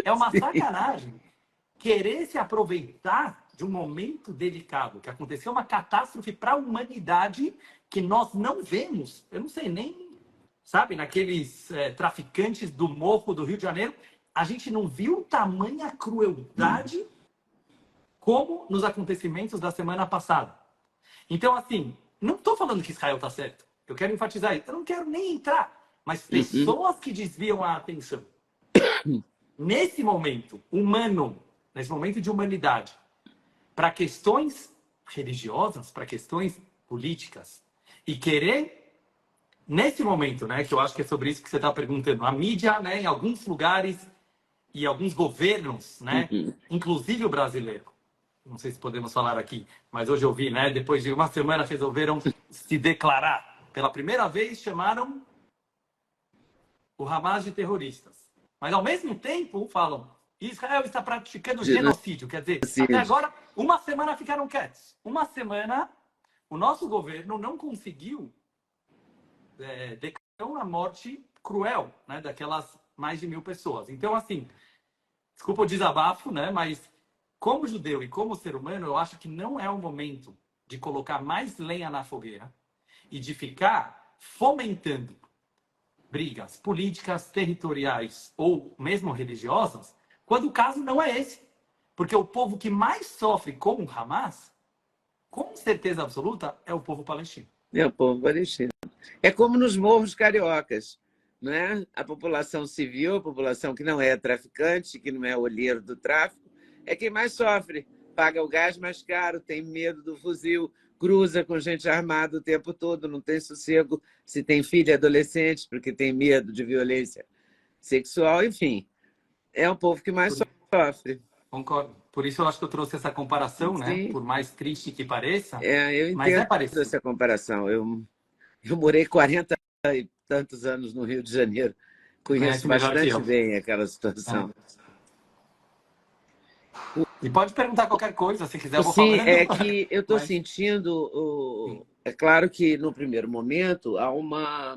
É uma Sim. sacanagem querer se aproveitar de um momento delicado, que aconteceu uma catástrofe para a humanidade que nós não vemos. Eu não sei nem, sabe, naqueles traficantes do morro do Rio de Janeiro, a gente não viu tamanha crueldade como nos acontecimentos da semana passada. Então, assim, não estou falando que Israel está certo. Eu quero enfatizar isso. Eu não quero nem entrar. Mas Uhum. pessoas que desviam a atenção nesse momento humano, nesse momento de humanidade, para questões religiosas, para questões políticas, e querer, nesse momento, né, que eu acho que é sobre isso que você está perguntando, a mídia, né, em alguns lugares e alguns governos, né, Uhum. inclusive o brasileiro, não sei se podemos falar aqui, mas hoje eu vi, né, depois de uma semana resolveram se declarar. Pela primeira vez chamaram o Hamas de terroristas. Mas ao mesmo tempo falam, Israel está praticando genocídio. Quer dizer, até Genocídio. agora, uma semana ficaram quietos. Uma semana, o nosso governo não conseguiu declarar uma morte cruel, né, daquelas mais de 1.000 pessoas. Então, assim, desculpa o desabafo, né, mas como judeu e como ser humano, eu acho que não é o momento de colocar mais lenha na fogueira e de ficar fomentando brigas políticas, territoriais ou mesmo religiosas, quando o caso não é esse. Porque o povo que mais sofre com o Hamas, com certeza absoluta, é o povo palestino. É o povo palestino. É como nos morros cariocas, né? A população civil, a população que não é traficante, que não é olheiro do tráfico, é quem mais sofre. Paga o gás mais caro, tem medo do fuzil, cruza com gente armada o tempo todo, não tem sossego se tem filho e adolescente, porque tem medo de violência sexual, enfim. É o povo que mais Por, sofre. concordo. Por isso eu acho que eu trouxe essa comparação, né? Sim, Por mais triste que pareça, eu mas é entendo parecido. essa comparação. Eu morei 40 e tantos anos no Rio de Janeiro. Conheço Conhece melhor que bastante eu. bem aquela É. situação. E pode perguntar qualquer coisa, se quiser eu vou Sim, falando. é que eu estou Mas, sentindo. sim. É claro que no primeiro momento há uma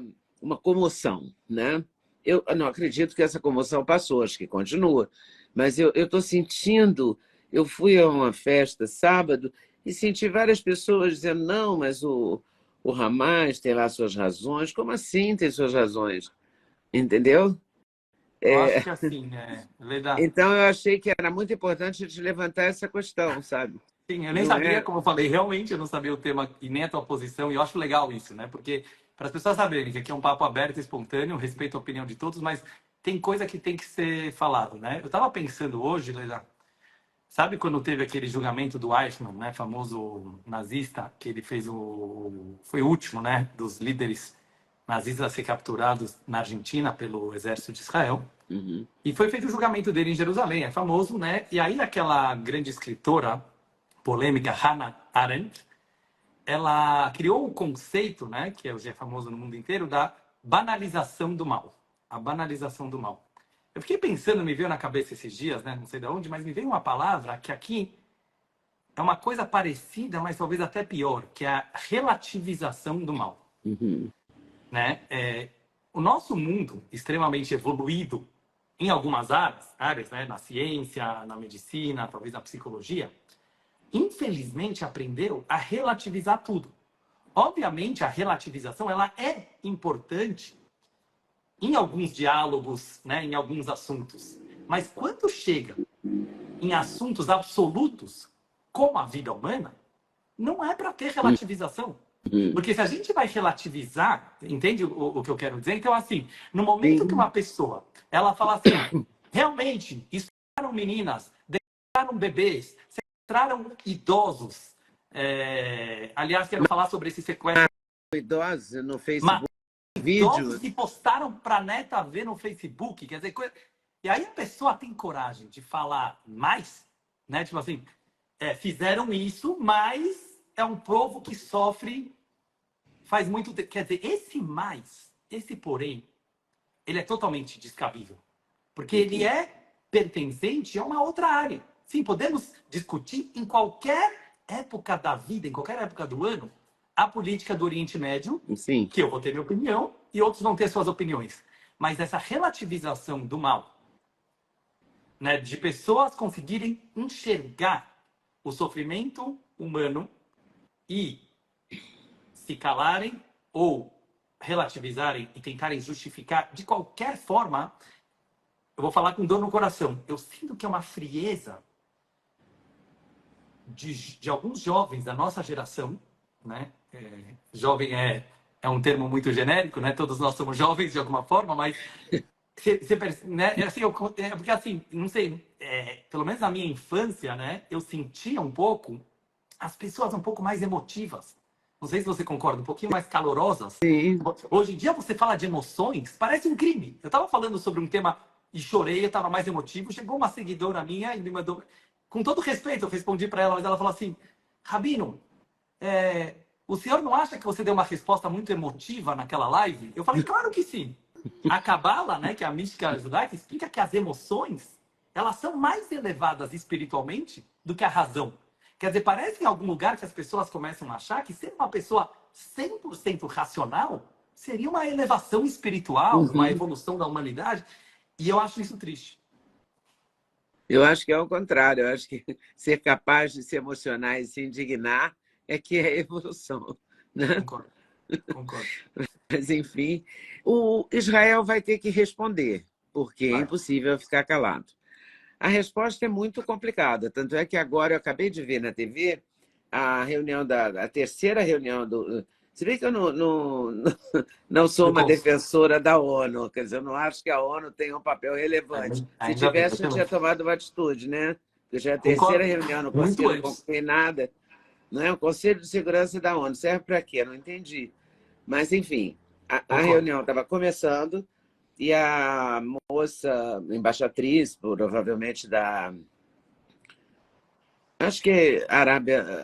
comoção, né? Eu não acredito que essa comoção passou, acho que continua. Mas eu estou sentindo. Eu fui a uma festa sábado e senti várias pessoas dizendo: não, mas o Hamas tem lá suas razões. Como assim tem suas razões? Entendeu? Eu acho que assim, Leda, Então, eu achei que era muito importante a gente levantar essa questão, sabe? sim, eu nem Não sabia, é. como eu falei, realmente eu não sabia o tema e nem a tua posição, e eu acho legal isso, né? Porque para as pessoas saberem que aqui é um papo aberto e espontâneo, respeito a opinião de todos, mas tem coisa que tem que ser falado, né? Eu estava pensando hoje, Leila, sabe quando teve aquele julgamento do Eichmann, né, famoso nazista, que ele fez foi o último, né, dos líderes nazistas a ser capturados na Argentina pelo exército de Israel. Uhum. E foi feito o julgamento dele em Jerusalém, é famoso, né? E aí aquela grande escritora polêmica, Hannah Arendt, ela criou o conceito, né, que hoje é famoso no mundo inteiro, da banalização do mal. A banalização do mal. Eu fiquei pensando, me veio na cabeça esses dias, né, não sei de onde, mas me veio uma palavra que aqui é uma coisa parecida, mas talvez até pior, que é a relativização do mal. Uhum. Né? O nosso mundo, extremamente evoluído em algumas áreas, né, na ciência, na medicina, talvez na psicologia, infelizmente aprendeu a relativizar tudo. Obviamente, a relativização ela é importante em alguns diálogos, né, em alguns assuntos. Mas quando chega em assuntos absolutos, como a vida humana, não é para ter relativização. Uhum. Porque se a gente vai relativizar, entende o que eu quero dizer? Então, assim, no momento que Sim. uma pessoa, ela fala assim, realmente, estupraram meninas, sequestraram bebês, sequestraram idosos. Aliás, quero falar sobre esse sequestro. Idosos no Mataram Facebook, idosos vídeo. e postaram para a neta ver no Facebook. Quer dizer, e aí a pessoa tem coragem de falar mais, né? Tipo assim, fizeram isso, mas é um povo que sofre faz muito tempo. Quer dizer, esse mais, esse porém, ele é totalmente descabível. Porque ele Uhum. é pertencente a uma outra área. Sim, podemos discutir em qualquer época da vida, em qualquer época do ano, a política do Oriente Médio, Sim. que eu vou ter minha opinião e outros vão ter suas opiniões. Mas essa relativização do mal né, de pessoas conseguirem enxergar o sofrimento humano e se calarem ou relativizarem e tentarem justificar de qualquer forma, eu vou falar com dor no coração. Eu sinto que é uma frieza de alguns jovens da nossa geração, né? Jovem é um termo muito genérico, né? Todos nós somos jovens de alguma forma, mas né? Assim, porque assim, não sei, pelo menos na minha infância, né? Eu sentia um pouco as pessoas um pouco mais emotivas. Não sei se você concorda, um pouquinho mais calorosas. Sim. Hoje em dia você fala de emoções, parece um crime. Eu estava falando sobre um tema e chorei, eu estava mais emotivo. Chegou uma seguidora minha e me mandou, com todo respeito, eu respondi para ela, mas ela falou assim: Rabino, o senhor não acha que você deu uma resposta muito emotiva naquela live? Eu falei, claro que sim. A Kabbalah, né, que é a mística judaica, explica que as emoções, elas são mais elevadas espiritualmente do que a razão. Quer dizer, parece em algum lugar que as pessoas começam a achar que ser uma pessoa 100% racional seria uma elevação espiritual, uma evolução da humanidade. E eu acho isso triste. Eu acho que é o contrário. Eu acho que ser capaz de se emocionar e se indignar é que é evolução, né? Concordo, concordo. Mas, enfim, o Israel vai ter que responder, porque é Vai. impossível ficar calado. A resposta é muito complicada, tanto é que agora eu acabei de ver na TV a reunião a terceira reunião do. Se bem que eu não sou uma defensora da ONU, quer dizer, eu não acho que a ONU tenha um papel relevante. Se Ainda bem, tivesse, eu tinha tomado uma atitude, né? Porque já é a terceira concordo. reunião no Muito Conselho, não antes. concluí nada. Não é? O Conselho de Segurança da ONU serve para quê? Eu não entendi. Mas, enfim, a Concordo. reunião estava começando e a moça, embaixatriz, provavelmente acho que é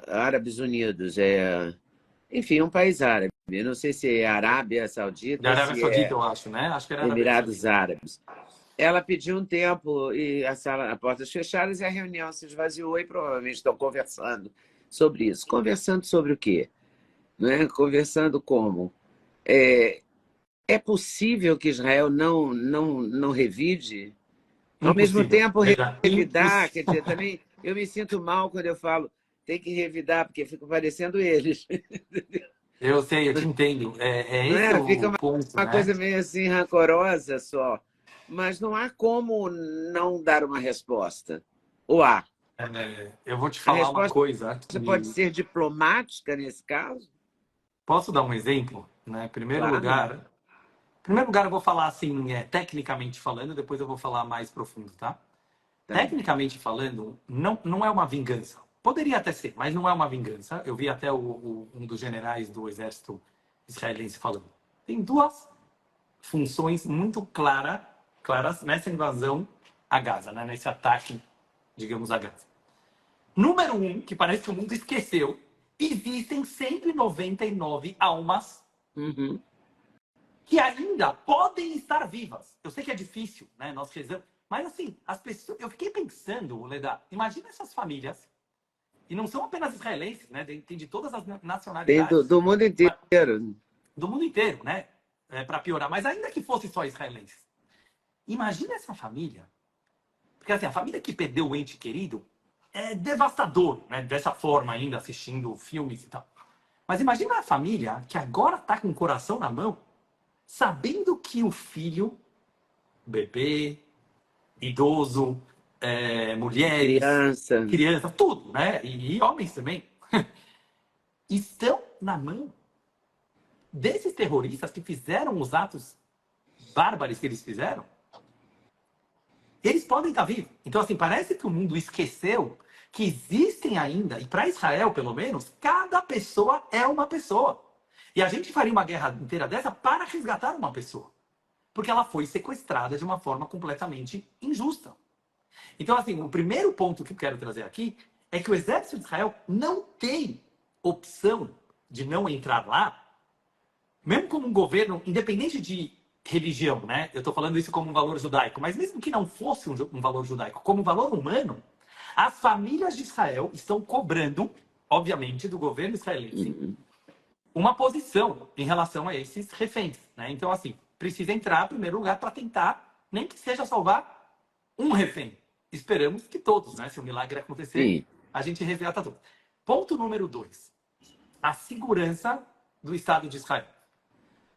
Árabes Unidos, enfim, um país árabe. Eu não sei se é Arábia Saudita Da ou Arábia se Saudita, é eu acho, né? Acho que era Arábia Emirados Saudita. Árabes. Ela pediu um tempo e a portas fechadas e a reunião se esvaziou e provavelmente estão conversando sobre isso. Conversando sobre o quê? Né? Conversando como? É possível que Israel não revide? Ao mesmo Impossível. tempo, Veja, revidar, quer dizer, também eu me sinto mal quando eu falo tem que revidar, porque fico parecendo eles. eu sei, eu te entendo. É Não esse é? Fica o ponto, uma né? coisa meio assim rancorosa só. Mas não há como não dar uma resposta. Ou há? Eu vou te A falar uma resposta coisa pode que... ser diplomática nesse caso? Posso dar um exemplo? Né? Claro. Em primeiro lugar, eu vou falar assim, tecnicamente falando, depois eu vou falar mais profundo, tá? Tá bom. Tecnicamente falando, não é uma vingança. Poderia até ser, mas não é uma vingança. Eu vi até um dos generais do exército israelense falando. Tem duas funções muito claras nessa invasão a Gaza, né? Nesse ataque, digamos, a Gaza. Número um, que parece que o mundo esqueceu, existem 199 almas Uhum. que ainda podem estar vivas. Eu sei que é difícil, né? Nós rezamos. Mas assim, as pessoas. Eu fiquei pensando, Leda, imagina essas famílias, e não são apenas israelenses, né? Tem de todas as Tem nacionalidades do mundo inteiro. do mundo inteiro, né? Para piorar, mas ainda que fosse só israelenses. Imagina essa família. Porque assim, a família que perdeu o ente querido é devastador, né? Dessa forma ainda, assistindo filmes e tal. Mas imagina a família que agora está com o coração na mão, sabendo que o filho, bebê, idoso, mulheres, Criança. crianças, tudo, né? E homens também, estão na mão desses terroristas que fizeram os atos bárbaros que eles fizeram. Eles podem estar vivos. Então, assim, parece que o mundo esqueceu que existem ainda, e para Israel, pelo menos, cada pessoa é uma pessoa. E a gente faria uma guerra inteira dessa para resgatar uma pessoa. Porque ela foi sequestrada de uma forma completamente injusta. Então, assim, o primeiro ponto que eu quero trazer aqui é que o exército de Israel não tem opção de não entrar lá, mesmo como um governo, independente de religião, né? Eu estou falando isso como um valor judaico, mas mesmo que não fosse um valor judaico, como um valor humano, as famílias de Israel estão cobrando, obviamente, do governo israelense, uma posição em relação a esses reféns, né? Então, assim, precisa entrar em primeiro lugar para tentar, nem que seja salvar um refém. esperamos que todos, né? Se o milagre acontecer, Sim. a gente resgata todos. Ponto número 2. A segurança do Estado de Israel.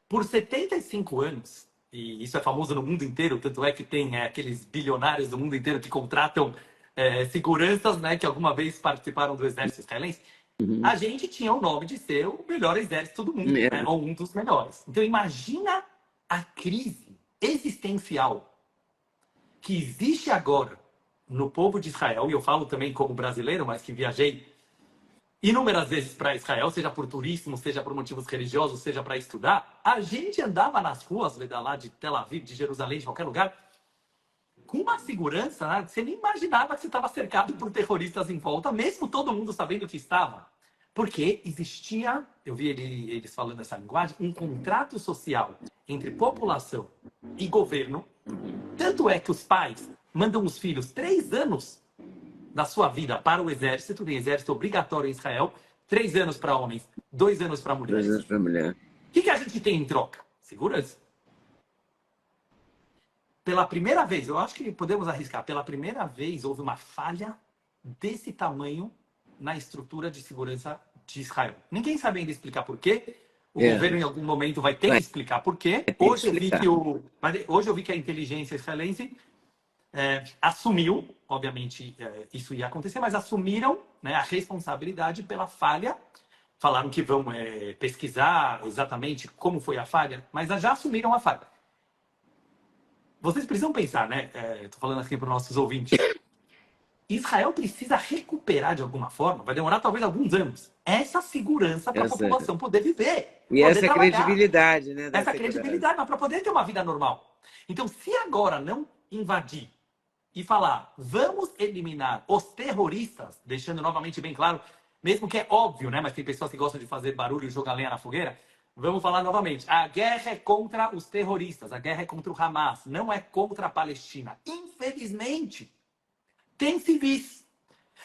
Por 75 anos, e isso é famoso no mundo inteiro, tanto é que tem aqueles bilionários do mundo inteiro que contratam seguranças, né, que alguma vez participaram do exército israelense, a gente tinha o nome de ser o melhor exército do mundo, né, ou um dos melhores. Então imagina a crise existencial que existe agora no povo de Israel, e eu falo também como brasileiro, mas que viajei inúmeras vezes para Israel, seja por turismo, seja por motivos religiosos, seja para estudar. A gente andava nas ruas lá de Tel Aviv, de Jerusalém, de qualquer lugar, com uma segurança, né? Você nem imaginava que você estava cercado por terroristas em volta, mesmo todo mundo sabendo que estava. Porque existia, eu vi eles falando essa linguagem, um contrato social entre população e governo. Tanto é que os pais mandam os filhos 3 anos da sua vida para o exército, tem exército obrigatório em Israel, 3 anos para homens, 2 anos para 2 mulheres. anos para mulher. O que a gente tem em troca? Segurança. Pela primeira vez, eu acho que podemos arriscar, pela primeira vez houve uma falha desse tamanho na estrutura de segurança de Israel. Ninguém sabe ainda explicar por quê. O governo, em algum momento, vai ter que explicar por quê. Hoje eu vi que a inteligência israelense assumiu, obviamente isso ia acontecer, mas assumiram, né, a responsabilidade pela falha. Falaram que vão pesquisar exatamente como foi a falha, mas já assumiram a falha. Vocês precisam pensar, né? Estou falando assim para os nossos ouvintes. Israel precisa recuperar de alguma forma, vai demorar talvez alguns anos, essa segurança para a população poder viver. E poder essa trabalhar. Credibilidade, né? Essa credibilidade, mas para poder ter uma vida normal. Então, se agora não invadir e falar, vamos eliminar os terroristas, deixando novamente bem claro, mesmo que é óbvio, né? Mas tem pessoas que gostam de fazer barulho e jogar lenha na fogueira. Vamos falar novamente. A guerra é contra os terroristas, a guerra é contra o Hamas, não é contra a Palestina. Infelizmente, tem civis.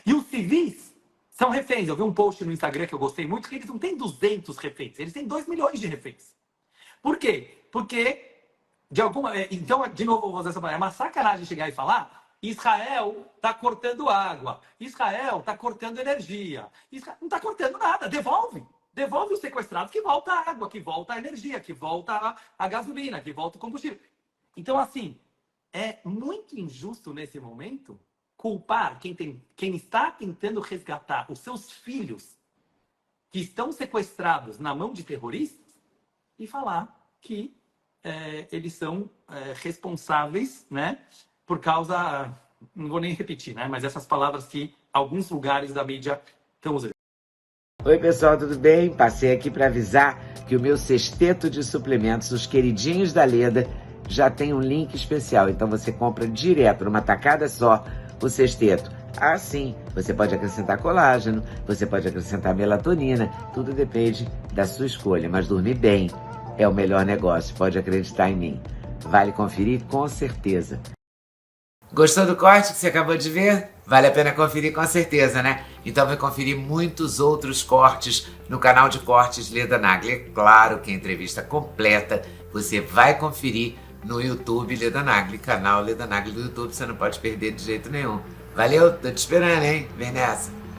E os civis são reféns. Eu vi um post no Instagram que eu gostei muito, que eles não têm 200 reféns, eles têm 2 milhões de reféns. Por quê? Porque, então, de novo, vou fazer essa palavra. É uma sacanagem chegar e falar: Israel está cortando água, Israel está cortando energia. Israel não está cortando nada, devolve. Devolve os sequestrados, que volta a água, que volta a energia, que volta a gasolina, que volta o combustível. Então, assim, é muito injusto nesse momento culpar quem está tentando resgatar os seus filhos que estão sequestrados na mão de terroristas e falar que eles são responsáveis, né, por causa, não vou nem repetir, né, mas essas palavras que alguns lugares da mídia estão usando. Oi, pessoal, tudo bem? Passei aqui para avisar que o meu sexteto de suplementos, os queridinhos da Leda, já tem um link especial. Então você compra direto, numa tacada só, o sexteto. Ah, sim, você pode acrescentar colágeno, você pode acrescentar melatonina, tudo depende da sua escolha. Mas dormir bem é o melhor negócio, pode acreditar em mim. Vale conferir com certeza. Gostou do corte que você acabou de ver? Vale a pena conferir com certeza, né? Então vai conferir muitos outros cortes no canal de cortes Leda Nagli. É claro que a entrevista completa você vai conferir no YouTube Leda Nagli, canal Leda Nagli do YouTube, você não pode perder de jeito nenhum. Valeu, tô te esperando, hein? Vem nessa!